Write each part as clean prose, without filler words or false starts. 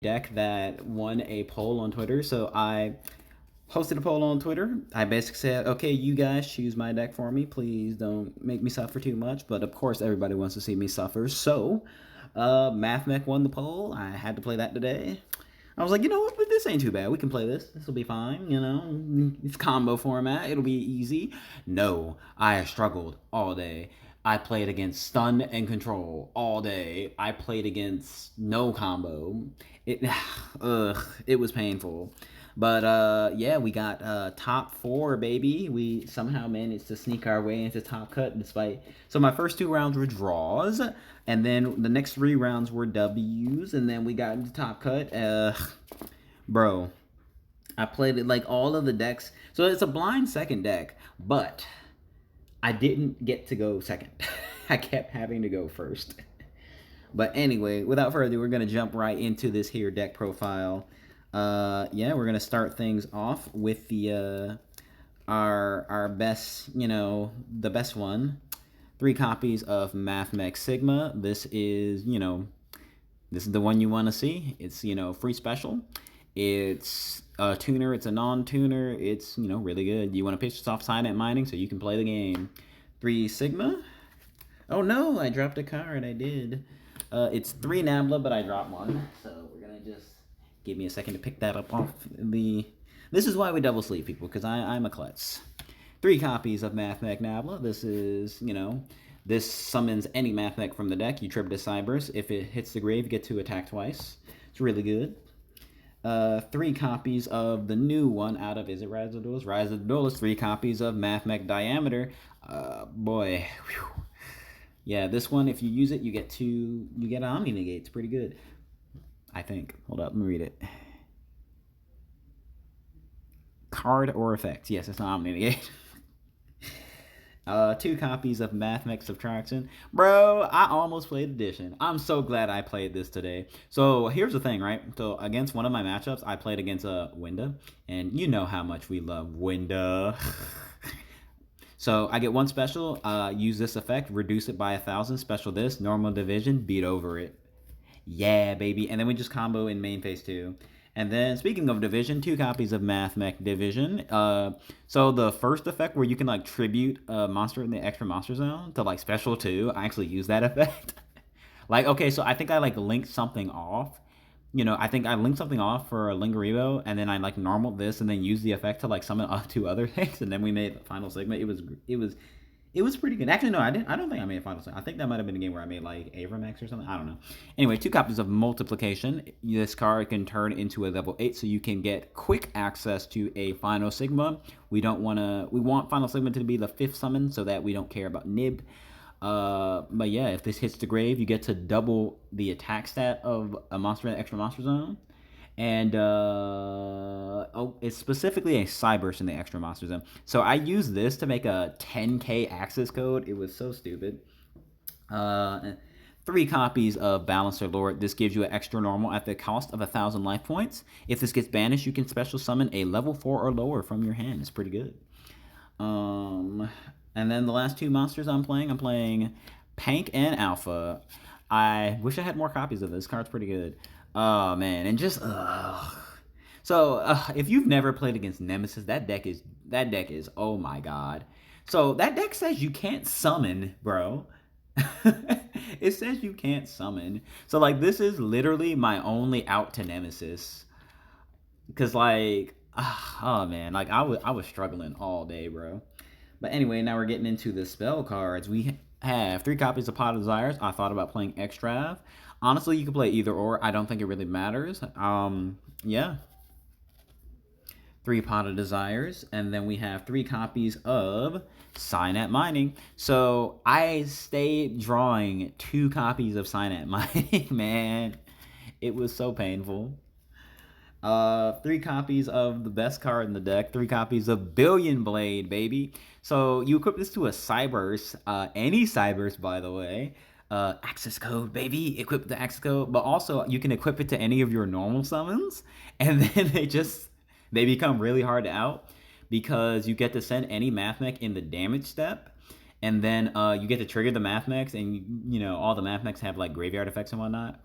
deck that won a poll on Twitter. So I hosted a poll on Twitter. I basically said, okay, you guys choose my deck for me. Please don't make me suffer too much. But of course, everybody wants to see me suffer. So Mathmech won the poll. I had to play that today. I was like, you know what? This ain't too bad. We can play this. This will be fine. You know, it's combo format. It'll be easy. No, I struggled all day. I played against stun and control all day. I played against no combo. It, it was painful. But yeah, we got top 4, baby. We somehow managed to sneak our way into top cut despite. So my first 2 rounds were draws, and then the next 3 rounds were W's, and then we got into top cut. Bro, I played it like all of the decks. So it's a blind second deck, but I didn't get to go second. I kept having to go first. But anyway, without further ado, we're going to jump right into this here deck profile. Yeah, we're going to start things off with the our best, you know, the best one. 3 copies of Mathmech Sigma. This is, you know, this is the one you want to see. It's, you know, free special. It's a tuner, it's a non-tuner, it's, you know, really good. You want to pitch this off Silent Mining so you can play the game. 3 Sigma. Oh no, I dropped a card, I did. It's 3 Nabla, but I dropped 1. So we're going to just give me a second to pick that up off the... This is why we double sleep, people, because I'm a klutz. 3 copies of Mathmech Nabla. This is, you know, this summons any Mathmech from the deck. You trip to Cybers. If it hits the grave, you get to attack twice. It's really good. 3 copies of the new one out of, is it Rise of the Duelist? Rise of the Duelist. 3 copies of Mathmech Diameter. Boy. Whew. Yeah, this one, if you use it, you get Omni Negate. It's pretty good. I think. Hold up, let me read it. Card or effect. Yes, it's not Omni Negate. 2 copies of Mathmech Subtraction. Bro, I almost played Addition. I'm so glad I played this today. So here's the thing, right? So against one of my matchups, I played against Winda. And you know how much we love Winda. So I get 1 special, use this effect, reduce it by 1,000, special this, normal division, beat over it. Yeah, baby. And then we just combo in main phase 2. And then, speaking of division, 2 copies of Mathmech Division. So the first effect where you can, like, tribute a monster in the extra monster zone to, like, special 2, I actually use that effect. Like, okay, so I think I, like, linked something off. You know, I think I linked something off for a Lingeribo, and then I, like, normal this, and then use the effect to, like, summon up 2 other things, and then we made the final Sigma. It was pretty good. Actually, no, I don't think I made a final Sigma. I think that might have been a game where I made, like, Arim or something. I don't know. Anyway, 2 copies of Multiplication. This card can turn into a level 8, so you can get quick access to a Final Sigma. We want Final Sigma to be the 5th summon, so that we don't care about Nib. But yeah, if this hits the grave, you get to double the attack stat of a monster in the extra monster zone. And it's specifically a Cyburst in the extra monster zone. So I used this to make a 10k access code. It was so stupid. 3 copies of Balancer Lord. This gives you an extra normal at the cost of 1,000 life points. If this gets banished, you can special summon a level 4 or lower from your hand. It's pretty good. And then the last 2 monsters I'm playing Pank and Alpha. I wish I had more copies of this. Card's pretty good. Oh, man. And just, So, if you've never played against Nemesis, that deck is, oh my god. So, that deck says you can't summon, bro. It says you can't summon. So, like, this is literally my only out to Nemesis. Because, like, oh, man. Like, I was struggling all day, bro. But anyway, now we're getting into the spell cards. We have 3 copies of Pot of Desires. I thought about playing Extrav. Honestly, you can play either or. I don't think it really matters. Yeah. 3 Pot of Desires. And then we have 3 copies of Signet Mining. So I stayed drawing 2 copies of Signet Mining, man. It was so painful. 3 copies of the best card in the deck. 3 copies of Billion Blade, baby. So you equip this to a Cyburst. Any Cyburst, by the way. Access code, baby. Equip the access code. But also, you can equip it to any of your normal summons. And then they become really hard to out. Because you get to send any Mathmech in the damage step. And then you get to trigger the Mathmechs. And, you know, all the Mathmechs have, like, graveyard effects and whatnot.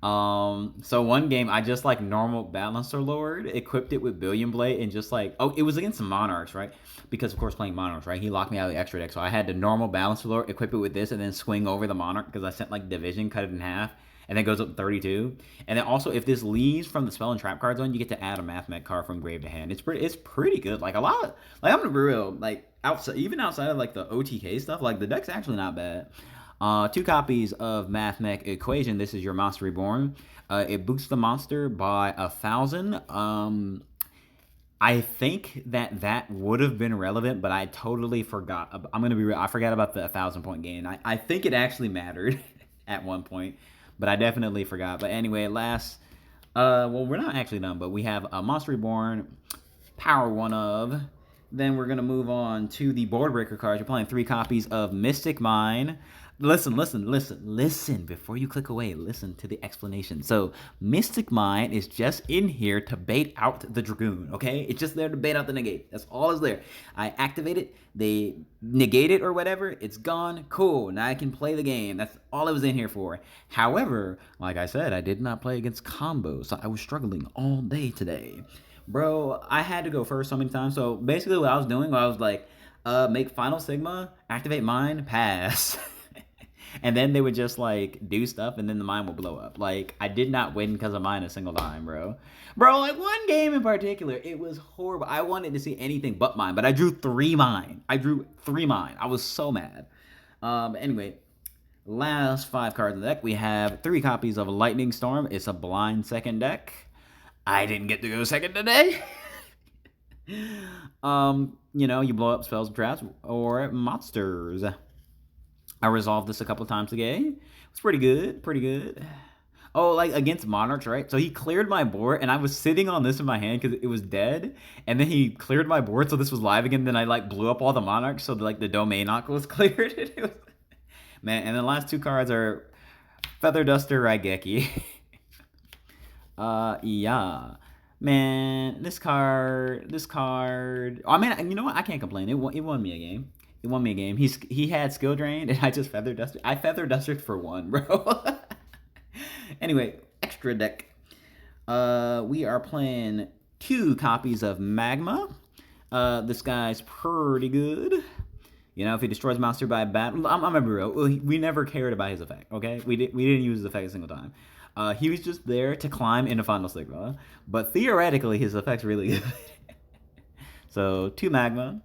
So one game I just like normal Balancer Lord, equipped it with Billion Blade, and just like, oh, it was against some Monarchs, right? Because of course playing Monarchs, right? He locked me out of the extra deck, so I had the normal Balancer Lord, equip it with this, and then swing over the Monarch because I sent like Division, cut it in half, and then goes up 32. And then also if this leaves from the spell and trap card zone, you get to add a Mathmech card from grave to hand. It's pretty good. Like a lot of, like I'm gonna be real, like outside, even outside of like the OTK stuff, like the deck's actually not bad. 2 copies of Mathmech Equation. This is your Monster Reborn. It boosts the monster by 1,000. I think that would have been relevant, but I totally forgot. I'm gonna be real. I forgot about the 1,000-point gain. I think it actually mattered at one point, but I definitely forgot. But anyway, last. Well, we're not actually done, but we have a Monster Reborn, Power 1 of. Then we're gonna move on to the board breaker cards. You're playing 3 copies of Mystic Mine. Listen before you click away. Listen to the explanation. So Mystic Mine is just in here to bait out the Dragoon, okay? It's just there to bait out the negate. That's all is there. I activate it, they negate it or whatever, it's gone, cool. Now I can play the game. That's all I was in here for. However, like I said, I did not play against combos, so I was struggling all day today. Bro, I had to go first so many times. So basically what I was doing, I was like, make Final Sigma, activate mine, pass. And then they would just like do stuff, and then the mine would blow up. Like I did not win because of mine a single time, bro. Like one game in particular, it was horrible. I wanted to see anything but mine, but I drew 3 mine. I was so mad. Anyway, last 5 cards in the deck. We have 3 copies of Lightning Storm. It's a blind second deck. I didn't get to go second today. You know, you blow up spells, traps, or monsters. I resolved this a couple times today. It's pretty good. Oh, like against Monarchs, right? So he cleared my board, and I was sitting on this in my hand because it was dead. And then he cleared my board, so this was live again. Then I like blew up all the Monarchs, so like the domain knock was cleared. It was... Man, and the last 2 cards are Feather Duster, Raigeki. Yeah. Man, this card. I mean, you know what? I can't complain. It won me a game. He won me a game. He had skill drained, and I just feather dusted. I feather dusted for 1, bro. Anyway, extra deck. We are playing 2 copies of Magma. This guy's pretty good. You know, if he destroys monster by battle, I'm gonna be real. We never cared about his effect. Okay, we didn't use his effect a single time. He was just there to climb into Final Sigma, but theoretically his effect's really good. So 2 Magma.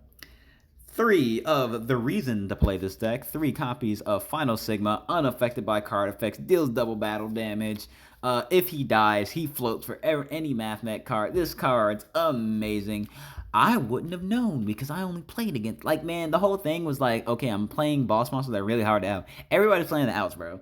3 of the reason to play this deck. 3 copies of Final Sigma, unaffected by card effects, deals double battle damage. If he dies, he floats for any Mathmech card. This card's amazing. I wouldn't have known because I only played against, like, man, the whole thing was like, okay, I'm playing boss monsters that are really hard to have. Everybody's playing the outs, bro.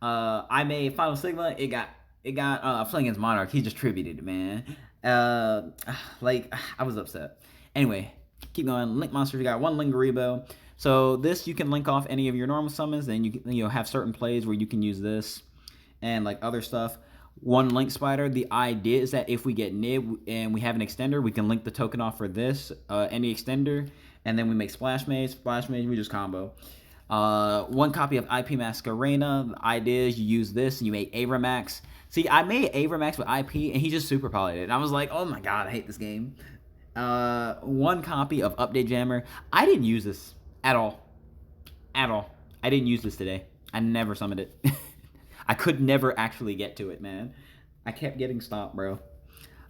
I made Final Sigma. It got playing against Monarch. He just tributed it, man. Like, I was upset. Anyway. Keep going. Link monsters. You got 1 Lingaribo. So this you can link off any of your normal summons. Then you have certain plays where you can use this and like other stuff. 1 Link Spider. The idea is that if we get Nib and we have an extender, we can link the token off for this any extender, and then we make Splash Mage. Splash Mage we just combo. 1 copy of IP Masquerena. The idea is you use this and you make Avramax. See, I made Avramax with IP and he just super polyed it. And I was like, oh my god, I hate this game. 1 copy of Update Jammer. I didn't use this at all. I didn't use this today. I never summoned it. I could never actually get to it, man. I kept getting stopped, bro.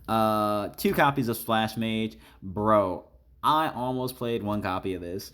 2 copies of Splash Mage. Bro, I almost played 1 copy of this.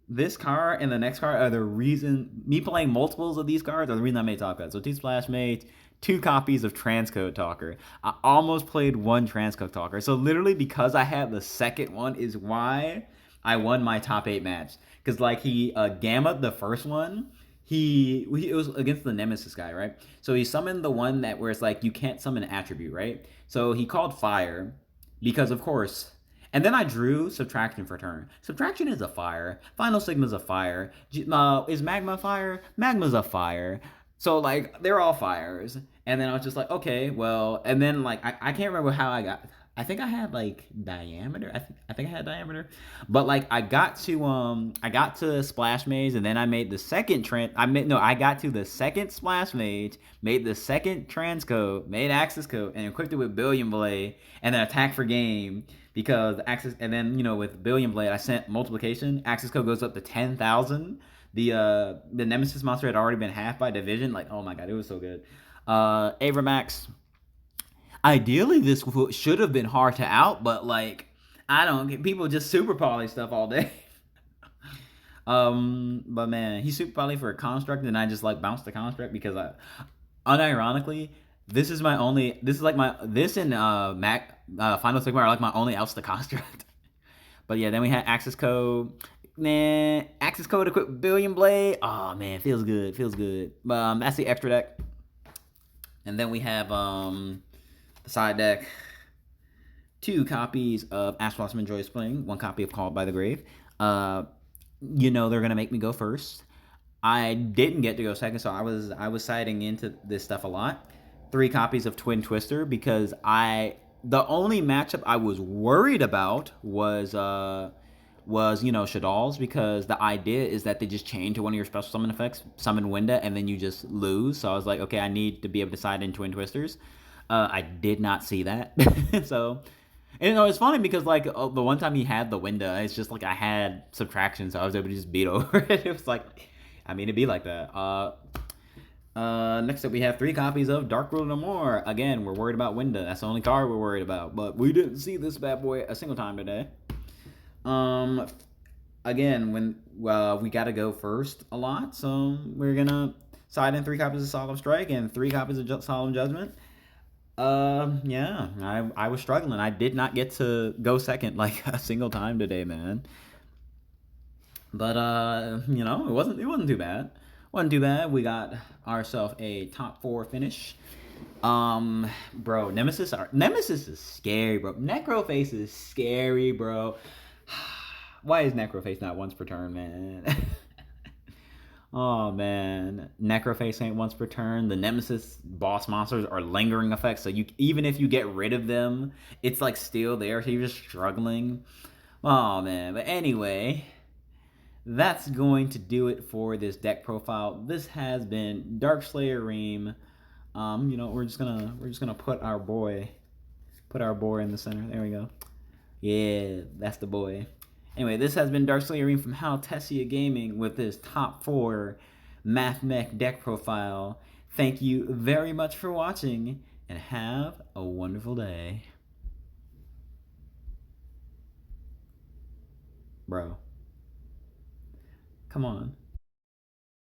This card and the next card are the reason, me playing multiples of these cards are the reason I made top cut. So 2 Splash Mage, 2 copies of Transcode Talker. I almost played 1 Transcode Talker. So literally because I had the second one is why I won my top 8 match. Because like he gammaed the first one. It was against the Nemesis guy, right? So he summoned the one that where it's like you can't summon an attribute, right? So he called Fire because of course. And then I drew Subtraction for turn. Subtraction is a fire. Final Sigma is a fire. Is Magma fire? Magma's a fire. So, like, they're all fires. And then I was just like, okay, well, and then, like, I can't remember how I got, I think I had like diameter. I think I had diameter, but like I got to splash mage and then I made the second I got to the second splash mage, made the second transcode, made access code, and equipped it with billion blade, and then attack for game because access, and then with billion blade I sent multiplication. Access code goes up to 10,000. The nemesis monster had already been half by division. Like, oh my god, it was so good. Avramax. Ideally, this should have been hard to out, but like, I don't get people just super poly stuff all day. But man, he super poly for a construct, and I just like bounced the construct because unironically, this is my only. This is like my this and Mac Final Sigma are like my only outs the construct. But yeah, then we had access code. Man, access code equipped billion blade. Oh man, feels good, feels good. That's the extra deck, and then we have the side deck. 2 copies of Ash Blossom and Joy Spring, 1 copy of Called by the Grave. They're gonna make me go first. I didn't get to go second, so I was siding into this stuff a lot. 3 copies of Twin Twister because the only matchup I was worried about was Shadal's, because the idea is that they just chain to one of your special summon effects, summon Winda, and then you just lose. So I was like, okay, I need to be able to side in Twin Twisters. I did not see that. So, and it's funny because like the one time he had the window, it's just like I had subtraction, so I was able to just beat over it. It was like, I mean, it'd be like that. Next up we have 3 copies of Dark World No More. Again, we're worried about Winda. That's the only card we're worried about, but we didn't see this bad boy a single time today. Again, when we gotta go first a lot, so we're gonna side in 3 copies of Solemn Strike and 3 copies of Solemn Judgment. Yeah, I was struggling. I did not get to go second like a single time today, man. But it wasn't too bad. Wasn't too bad. We got ourselves a top 4 finish. Bro, Nemesis is scary, bro. Necroface is scary, bro. Why is Necroface not once per turn, man? Oh man, Necroface ain't once per turn. The Nemesis boss monsters are lingering effects, so even if you get rid of them, it's like still there. So you're just struggling. Oh man, but anyway, that's going to do it for this deck profile. This has been Darkslayer Arim. We're just gonna put our boy in the center. There we go. Yeah, that's the boy. Anyway, this has been Darkslayer Arim from HaltessiaGaming with this top 4 Mathmech deck profile. Thank you very much for watching, and have a wonderful day. Bro. Come on.